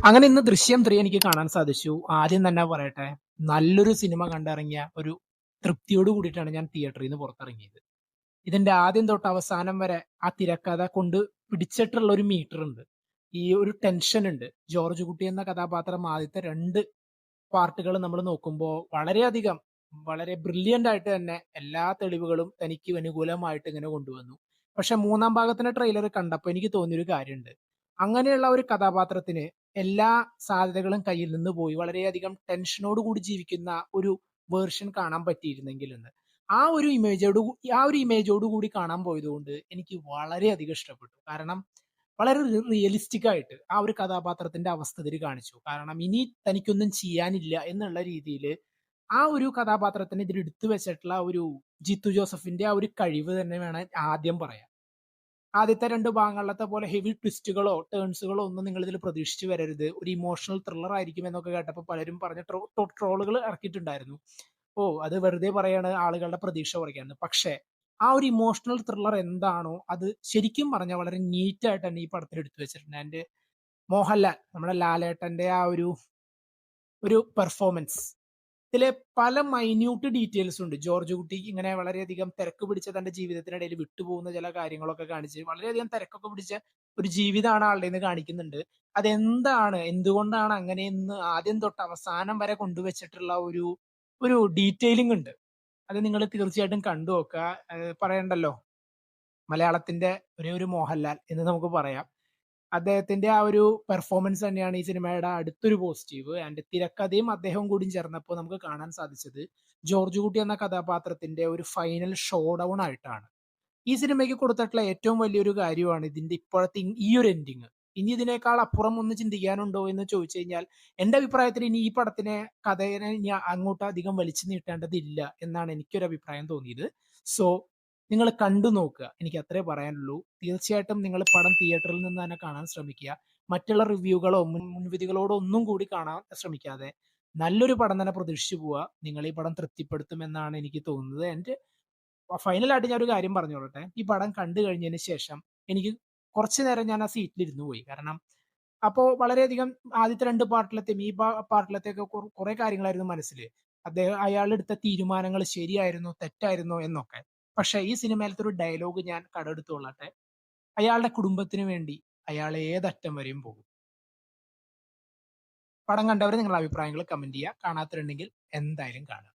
അങ്ങനെ ഇന്ന് ദൃശ്യം 3 എനിക്ക് കാണാൻ സാധിച്ചു. ആദ്യം തന്നെ പറയട്ടെ, നല്ലൊരു സിനിമ കണ്ടിറങ്ങിയ ഒരു തൃപ്തിയോട് കൂടിയിട്ടാണ് ഞാൻ തിയേറ്ററിൽ നിന്ന് പുറത്തിറങ്ങിയത്. ഇതിന്റെ ആദ്യം തൊട്ട് അവസാനം വരെ ആ തിരക്കഥ കൊണ്ട് പിടിച്ചിട്ടുള്ള ഒരു മീറ്റർ ഉണ്ട്. ഈ ഒരു ടെൻഷൻ ഉണ്ട്. ജോർജ് കുട്ടി എന്ന കഥാപാത്രം ആദ്യത്തെ 2 പാർട്ടുകൾ നമ്മൾ നോക്കുമ്പോൾ വളരെയധികം വളരെ ബ്രില്യന്റ് ആയിട്ട് തന്നെ എല്ലാ തെളിവുകളും തനിക്ക് അനുകൂലമായിട്ട് ഇങ്ങനെ കൊണ്ടുവന്നു. പക്ഷെ മൂന്നാം ഭാഗത്തിന്റെ ട്രെയിലർ കണ്ടപ്പോൾ എനിക്ക് തോന്നിയൊരു കാര്യമുണ്ട്. അങ്ങനെയുള്ള ഒരു കഥാപാത്രത്തിന് എല്ലാ സാധ്യതകളും കയ്യിൽ നിന്ന് പോയി വളരെയധികം ടെൻഷനോട് കൂടി ജീവിക്കുന്ന ഒരു വേർഷൻ കാണാൻ പറ്റിയിരുന്നെങ്കിൽ എന്ന്. ആ ഒരു ഇമേജോട് കൂടി കാണാൻ പോയതുകൊണ്ട് എനിക്ക് വളരെയധികം ഇഷ്ടപ്പെട്ടു. കാരണം വളരെ റിയലിസ്റ്റിക് ആയിട്ട് ആ ഒരു കഥാപാത്രത്തിന്റെ അവസ്ഥിതി കാണിച്ചു. കാരണം ഇനി തനിക്കൊന്നും ചെയ്യാനില്ല എന്നുള്ള രീതിയിൽ ആ ഒരു കഥാപാത്രത്തിന് ഇതിൽ എടുത്തു വെച്ചിട്ടുള്ള ഒരു ജിത്തു ജോസഫിന്റെ ആ ഒരു കഴിവ് തന്നെ വേണം ആദ്യം പറയാൻ. ആദ്യത്തെ 2 ഭാഗങ്ങളിലത്തെ പോലെ ഹെവി ട്വിസ്റ്റുകളോ ടേൺസുകളോ ഒന്നും നിങ്ങൾ ഇതിൽ പ്രതീക്ഷിച്ചു വരരുത്. ഒരു ഇമോഷണൽ ത്രില്ലർ ആയിരിക്കും എന്നൊക്കെ കേട്ടപ്പോൾ പലരും പറഞ്ഞ ട്രോളുകൾ ഇറക്കിയിട്ടുണ്ടായിരുന്നു. ഓ, അത് വെറുതെ പറയാണ്, ആളുകളുടെ പ്രതീക്ഷ കുറയ്ക്കാന്ന്. പക്ഷേ ആ ഒരു ഇമോഷണൽ ത്രില്ലർ എന്താണോ അത് ശരിക്കും പറഞ്ഞാൽ വളരെ നീറ്റ് ആയിട്ട് തന്നെ ഈ പടത്തിൽ എടുത്തു വെച്ചിട്ടുണ്ട്. ആൻഡ് മോഹൻലാൽ, നമ്മുടെ ലാലേട്ടന്റെ ആ ഒരു ഒരു പെർഫോമൻസ്, ഇതിലെ പല മൈന്യൂട്ട് ഡീറ്റെയിൽസ് ഉണ്ട്. ജോർജ് കുട്ടി ഇങ്ങനെ വളരെയധികം തിരക്ക് പിടിച്ച തന്റെ ജീവിതത്തിനിടയിൽ വിട്ടുപോകുന്ന ചില കാര്യങ്ങളൊക്കെ കാണിച്ച് വളരെയധികം തിരക്കൊക്കെ പിടിച്ച ഒരു ജീവിതമാണ് ആളുടെ നിന്ന് കാണിക്കുന്നുണ്ട്. അതെന്താണ്, എന്തുകൊണ്ടാണ് അങ്ങനെയെന്ന് ആദ്യം തൊട്ട് അവസാനം വരെ കൊണ്ടുവച്ചിട്ടുള്ള ഒരു ഒരു ഡീറ്റെയിലിംഗ് ഉണ്ട്. അത് നിങ്ങൾ തീർച്ചയായിട്ടും കണ്ടു നോക്കുക. പറയണ്ടല്ലോ, മലയാളത്തിന്റെ ഒരേ ഒരു മോഹൻലാൽ എന്ന് നമുക്ക് പറയാം. അദ്ദേഹത്തിന്റെ ആ ഒരു പെർഫോമൻസ് തന്നെയാണ് ഈ സിനിമയുടെ അടുത്തൊരു പോസിറ്റീവ്. ആൻഡ് തിരക്കഥയും അദ്ദേഹവും കൂടി ചേർന്നപ്പോൾ നമുക്ക് കാണാൻ സാധിച്ചത് ജോർജ് കുട്ടി എന്ന കഥാപാത്രത്തിന്റെ ഒരു ഫൈനൽ ഷോ ഡൗൺ ആയിട്ടാണ്. ഈ സിനിമയ്ക്ക് കൊടുത്തിട്ടുള്ള ഏറ്റവും വലിയൊരു കാര്യമാണ് ഇതിന്റെ ഇപ്പോഴത്തെ ഈ ഒരു എൻഡിങ്. ഇനി ഇതിനേക്കാൾ അപ്പുറം ഒന്ന് ചിന്തിക്കാനുണ്ടോ എന്ന് ചോദിച്ചു കഴിഞ്ഞാൽ എന്റെ അഭിപ്രായത്തിൽ ഇനി ഈ പടത്തിനെ കഥയെ ഇനി അങ്ങോട്ട് അധികം വലിച്ചു നീട്ടേണ്ടതില്ല എന്നാണ് എനിക്കൊരു അഭിപ്രായം തോന്നിയത്. സോ നിങ്ങൾ കണ്ടു നോക്കുക, എനിക്ക് അത്രേ പറയാനുള്ളൂ. തീർച്ചയായിട്ടും നിങ്ങൾ പടം തിയേറ്ററിൽ നിന്ന് തന്നെ കാണാൻ ശ്രമിക്കുക. മറ്റുള്ള റിവ്യൂകളോ മുൻവിധികളോടോ ഒന്നും കൂടി കാണാൻ ശ്രമിക്കാതെ നല്ലൊരു പടം തന്നെ പ്രതീക്ഷിച്ചു പോവുക. നിങ്ങൾ ഈ പടം തൃപ്തിപ്പെടുത്തുമെന്നാണ് എനിക്ക് തോന്നുന്നത്. എന്റെ ഫൈനലായിട്ട് ഞാൻ ഒരു കാര്യം പറഞ്ഞോളട്ടെ. ഈ പടം കണ്ടു കഴിഞ്ഞതിന് ശേഷം എനിക്ക് കുറച്ചു നേരം ഞാൻ ആ സീറ്റിൽ ഇരുന്ന് പോയി. കാരണം അപ്പോ വളരെയധികം ആദ്യത്തെ 2 പാർട്ടിലത്തെയും ഈ പാർട്ടിലത്തെയൊക്കെ കുറെ കാര്യങ്ങളായിരുന്നു മനസ്സിൽ. അയാൾ എടുത്ത തീരുമാനങ്ങൾ ശരിയായിരുന്നോ തെറ്റായിരുന്നോ എന്നൊക്കെ. പക്ഷെ ഈ സിനിമയിലത്തെ ഒരു ഡയലോഗ് ഞാൻ കടമെടുത്തുകൊള്ളട്ടെ. അയാളുടെ കുടുംബത്തിന് വേണ്ടി അയാൾ ഏതറ്റം വരെയും പോകും. പടം കണ്ടവർ നിങ്ങളുടെ അഭിപ്രായങ്ങൾ കമന്റ് ചെയ്യുക. കാണാത്തവരുണ്ടെങ്കിൽ എന്തായാലും കാണുക.